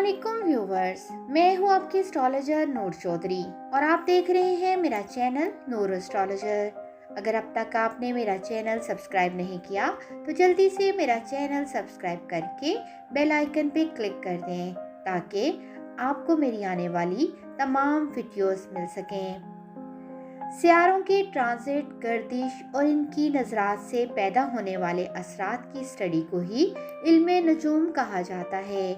अस्सलामुअलैकुम व्यूवर्स, मैं हूं आपकी एस्ट्रोलॉजर नूर चौधरी और आप देख रहे हैं मेरा चैनल नूर एस्ट्रोलॉजर। अगर अब तक आपने मेरा चैनल सब्सक्राइब नहीं किया तो जल्दी से मेरा चैनल सब्सक्राइब करके बेल आइकन पे क्लिक कर दें ताकि आपको मेरी आने वाली तमाम वीडियोस मिल सकें। सियारों की ट्रांजिट, गर्दिश और इनकी नज़रात से पैदा होने वाले असरात की स्टडी को ही इल्मे नजूम कहा जाता है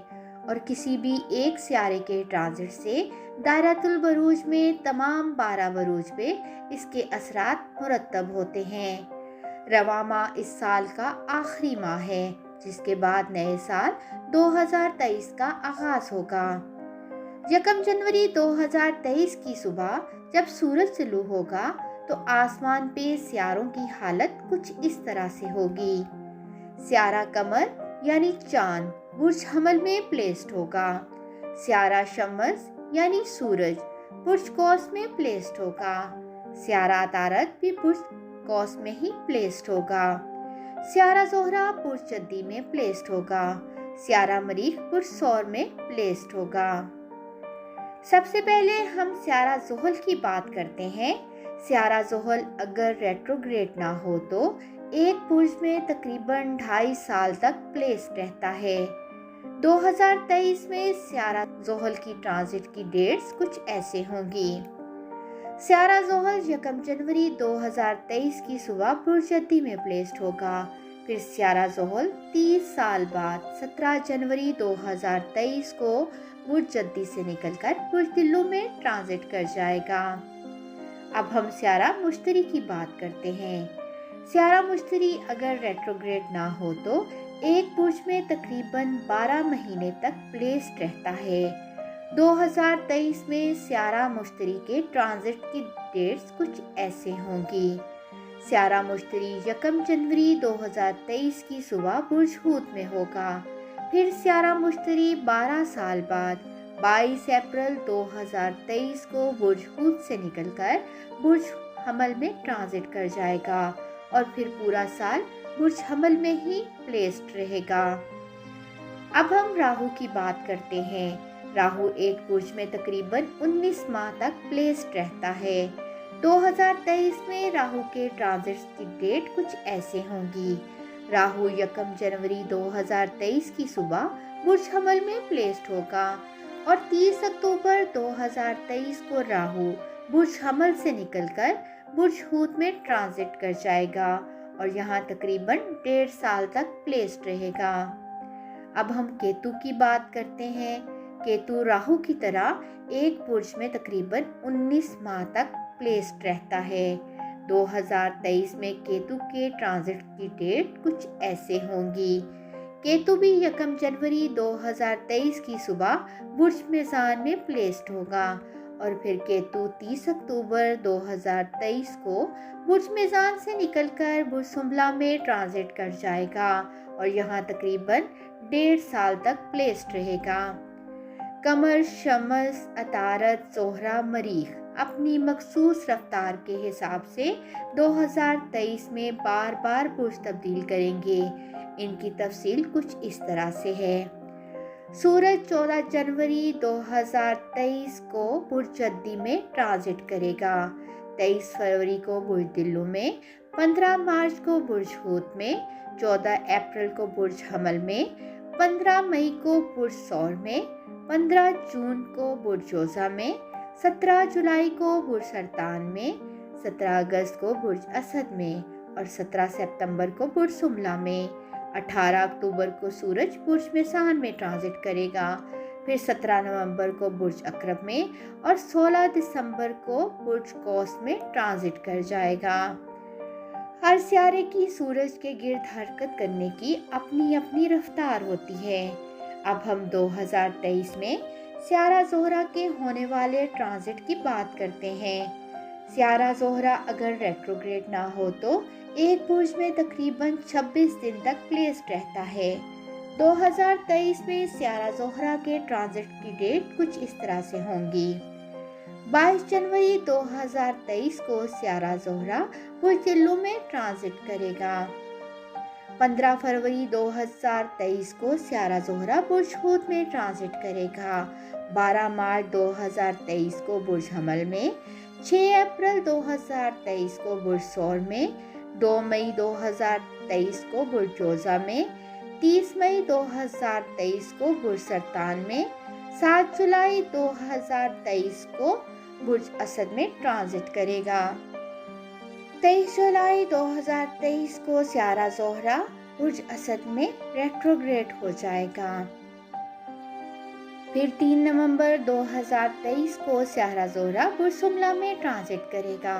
और किसी भी एक सियारे के ट्रांजिट से दायरतुल बरूज में तमाम 12 बरूज पे इसके असरात मुरतब होते हैं। रवा माह इस साल का आखिरी माह है जिसके बाद नए साल 2023 का आगाज होगा। 1 जनवरी 2023 की सुबह जब सूरज तुलू होगा तो आसमान पे सियारों की हालत कुछ इस तरह से होगी। सियारा कमर यानी चांद बुर्ज हमल में प्लेस्ड होगा। सियारा शम्स यानी सूरज बुर्ज कौस में प्लेस्ड होगा। सियारा तारत भी बुर्ज कौस में ही प्लेस्ड होगा। सियारा जोहरा बुर्ज जद्दी में प्लेस्ड होगा। सियारा मरीख बुर्ज सौर में प्लेस्ड होगा। सबसे पहले हम सियारा जोहल की बात करते हैं। सियारा जोहल अगर रेट्रोग्रेड ना हो तो एक बुर्ज में तकरीबन 2.5 साल तक प्लेस्ड रहता है। 2023 में सियारा जोहल की ट्रांजिट की डेट्स कुछ ऐसे होंगी। सियारा जोहल 1 जनवरी 2023 की सुबह बुर्ज जद्दी में प्लेस्ड होगा। फिर सियारा जोहल 30 साल बाद 17 जनवरी 2023 को बुर्ज जद्दी से निकलकर बुर्ज दिल्लू में ट्रांजिट कर जाएगा। अब हम सियारा मुश्तरी की बात करते हैं। सियारा मुश्तरी अगर रेट्रोग्रेड ना हो तो एक बुर्ज में तकरीबन 12 महीने तक प्लेस्ड रहता है। 2023 में सियारा मुश्तरी के ट्रांजिट की डेट्स कुछ ऐसे होंगी। सियारा मुश्तरी 1 जनवरी 2023 की सुबह बुर्ज हूत में होगा। फिर सियारा मुश्तरी 12 साल बाद 22 अप्रैल 2023 को बुर्ज हूत से निकलकर बुर्ज हमल में ट्रांजिट कर जाएगा और फिर पूरा साल बुर्ज हमल में ही प्लेस्ड रहेगा। अब हम राहु की बात करते हैं। राहु एक बुर्ज में तकरीबन 19 माह तक प्लेस्ड रहता है। 2023 में राहु के ट्रांजिट की डेट कुछ ऐसे होंगी। राहु 1 जनवरी 2023 की सुबह बुर्ज हमल में प्लेस्ड होगा और 30 अक्टूबर 2023 को राहु बुर्ज हमल से निकलकर बुर्ज हूत में ट्रांजिट कर जाएगा और यहाँ तकरीबन 1.5 साल तक प्लेस्ड रहेगा। अब हम केतु की बात करते हैं। केतु राहु की तरह एक बुर्ज में तकरीबन 19 माह तक प्लेस्ड रहता है। 2023 में केतु के ट्रांजिट की डेट कुछ ऐसे होंगी। केतु भी 1 जनवरी 2023 की सुबह बुर्ज मेज़ान में प्लेस्ड होगा और फिर केतु 30 अक्टूबर 2023 को बुर्ज मेज़ान से निकलकर बुर्ज सुंबला में ट्रांजिट कर जाएगा और यहाँ तकरीबन 1.5 साल तक प्लेस्ड रहेगा। कमर, शम्स, अतारत, जोहरा, मरीख अपनी मखसूस रफ्तार के हिसाब से 2023 में बार बार बुर्ज तब्दील करेंगे। इनकी तफसील कुछ इस तरह से है। सूरज 14 जनवरी 2023 को बुर्ज जद्दी में ट्रांजिट करेगा। 23 फरवरी को बुर्ज दिल्लू में, 15 मार्च को बुर्ज हूत में, 14 अप्रैल को बुर्ज हमल में, 15 मई को बुर्ज सौर में, 15 जून को बुर्ज जोजा में, 17 जुलाई को बुर्ज सरतान में, 17 अगस्त को बुर्ज असद में और 17 सितंबर को बुर्ज सुमला में। 18 अक्टूबर को सूरज बुर्ज मेज़ान में ट्रांजिट करेगा। फिर 17 नवंबर को बुर्ज अकरब में और 16 दिसंबर को बुर्ज कौस में ट्रांजिट कर जाएगा। हर सियारे की सूरज के गिर्द हरकत करने की अपनी अपनी रफ्तार होती है। अब हम 2023 में सियारा जोहरा के होने वाले ट्रांजिट की बात करते हैं। सियारा जोहरा अगर रेट्रोग्रेड ना हो तो एक बुर्ज में तकरीबन 26 दिन तक प्लेस्ड रहता है। 2023 में सियारा जोहरा के ट्रांजिट की डेट कुछ इस तरह से होंगी। 22 जनवरी 2023 को सियारा जोहरा बुर्ज दिल्लू में ट्रांजिट करेगा। 15 फरवरी 2023 को सियारा ज़ोहरा बुर्ज हूत में ट्रांजिट करेगा। 12 मार्च 2023 को बुर्ज हमल में, 6 अप्रैल 2023 को बुर्ज सौर में, 2 मई 2023 को बुर्ज जोजा में, 30 मई 2023 को बुर्ज सरतान में, 7 जुलाई 2023 को बुर्ज असद में ट्रांजिट करेगा। 23 जुलाई 2023 को सियारा ज़ोहरा बुर्ज असद में रेट्रोग्रेड हो जाएगा। फिर 3 नवंबर 2023 को सियारा ज़ोहरा बुर्ज सुमला में ट्रांजिट करेगा।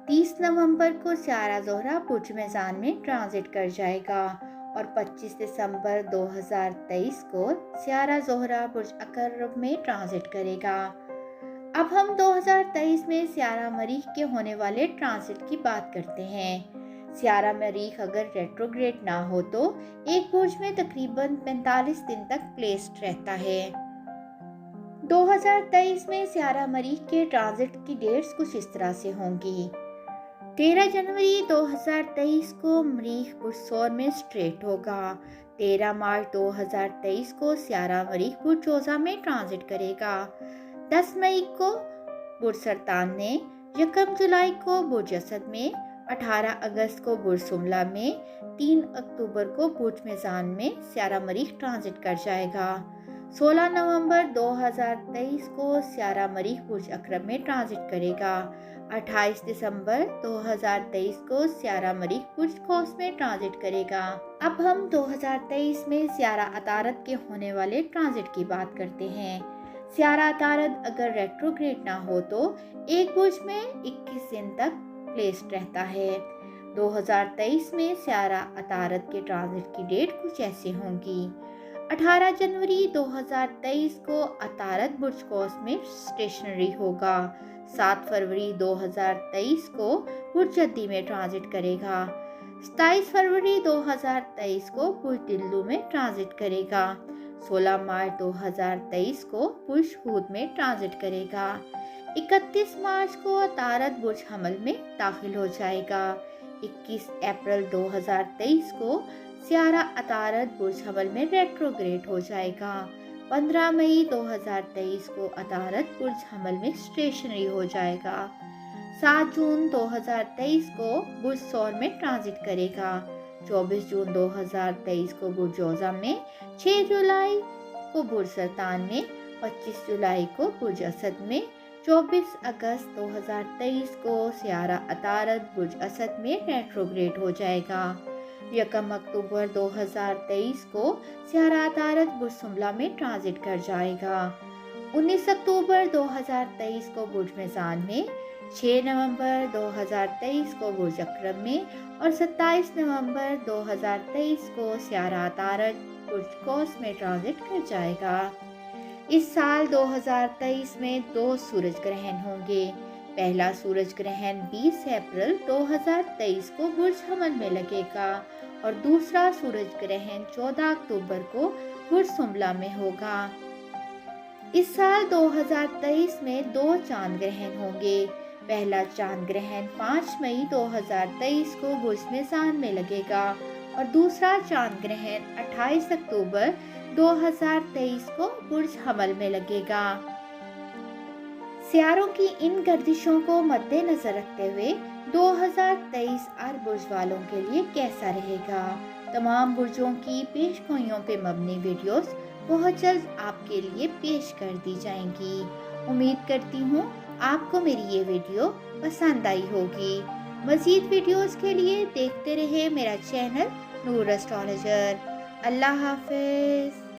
30 नवंबर को सियारा ज़ोहरा बुर्ज मेज़ान में ट्रांजिट कर जाएगा और 25 दिसंबर 2023 को सियारा ज़ोहरा बुर्ज अकरब में ट्रांजिट करेगा। अब हम 2023 में सियारा मरीख के होने वाले ट्रांजिट की बात करते हैं। सियारा मरीख अगर रेट्रोग्रेड ना हो तो एक बुर्ज में तकरीबन 45 दिन तक प्लेस्ड रहता है। 2023 में सियारा मरीख के ट्रांजिट की डेट्स कुछ इस तरह से होंगी। 13 जनवरी 2023 को मरीख बुर्ज सौर में स्ट्रेट होगा। 13 मार्च 2023 को सियारा मरीख बुर्ज जोजा में ट्रांजिट करेगा। 10 मई को बुर्ज सरतान में, 1 जुलाई को बुर्ज असद में, 18 अगस्त को बुर्ज सुमला में, 3 अक्टूबर को बुर्ज मेज़ान में सियारा मरीख ट्रांजिट कर जाएगा। 16 नवंबर 2023 को सियारा मरीख बुर्ज अकरब में ट्रांजिट करेगा। 28 दिसंबर 2023 को सियारा मरीख बुर्ज कौस में ट्रांजिट करेगा। अब हम 2023 में सियारा अतारद के होने वाले ट्रांजिट की बात करते हैं। सियारा अतारद अगर रेट्रोग्रेड ना हो तो एक बुर्ज में 21 दिन तक प्लेस्ड रहता है। 2023 में सियारा अतारद के ट्रांजिट की डेट कुछ ऐसी होंगी। 18 जनवरी 2023 को अतारद बुर्ज कौस में स्टेशनरी होगा। 7 फरवरी 2023 को बुर्ज जद्दी में ट्रांजिट करेगा। 27 फरवरी 2023 को बुर्ज दिल्लू में ट्रांजिट करेगा। 16 मार्च 2023 को बुर्ज हूद में ट्रांजिट करेगा। 31 मार्च को अतारद बुर्ज हमल में दाखिल हो जाएगा। 21 अप्रैल 2023 को सियारा अतारद बुर्ज हमल में रेट्रोग्रेड हो जाएगा। 15 मई 2023 को अतारद बुर्ज हमल में स्टेशनरी हो जाएगा। 7 जून 2023 को बुर्ज सौर में ट्रांजिट करेगा। 24 जून 2023 को बुर्ज जोजा में, 6 जुलाई को बुर्ज सरतान में, 25 जुलाई को बुर्ज असद में, 24 अगस्त 2023 को सियारा अतारद बुर्ज असद में रेट्रोग्रेड हो जाएगा। 1 अक्टूबर 2023 को सियारा अतारद बुर्ज सुमला में ट्रांजिट कर जाएगा। 19 अक्टूबर 2023 को बुर्ज मेज़ान में, 6 नवंबर 2023 को बुर्ज अकरब में और 27 नवंबर 2023 को सियारा अतारद बुर्ज कौस में ट्रांजिट कर जाएगा। इस साल 2023 में 2 सूरज ग्रहण होंगे। पहला सूरज ग्रहण 20 अप्रैल 2023 को बुर्ज हमल में लगेगा और दूसरा सूरज ग्रहण 14 अक्टूबर को बुर्ज सुमला में होगा। इस साल 2023 में 2 चांद ग्रहण होंगे। पहला चांद ग्रहण 5 मई 2023 को बुर्ज मेज़ान में लगेगा और दूसरा चांद ग्रहण 28 अक्टूबर 2023 को बुर्ज हमल में लगेगा। सियारों की इन गर्दिशों को मद्देनजर रखते हुए 2023 आर बुर्ज वालों के लिए कैसा रहेगा? तमाम बुर्जों की पेशगोइयों पे मबनी वीडियोस बहुत जल्द आपके लिए पेश कर दी जाएंगी। उम्मीद करती हूँ आपको मेरी ये वीडियो पसंद आई होगी। मज़ीद वीडियोस के लिए देखते रहे मेरा चैनल नूर एस्ट्रोलॉजर। अल्लाह हाफ़िज़।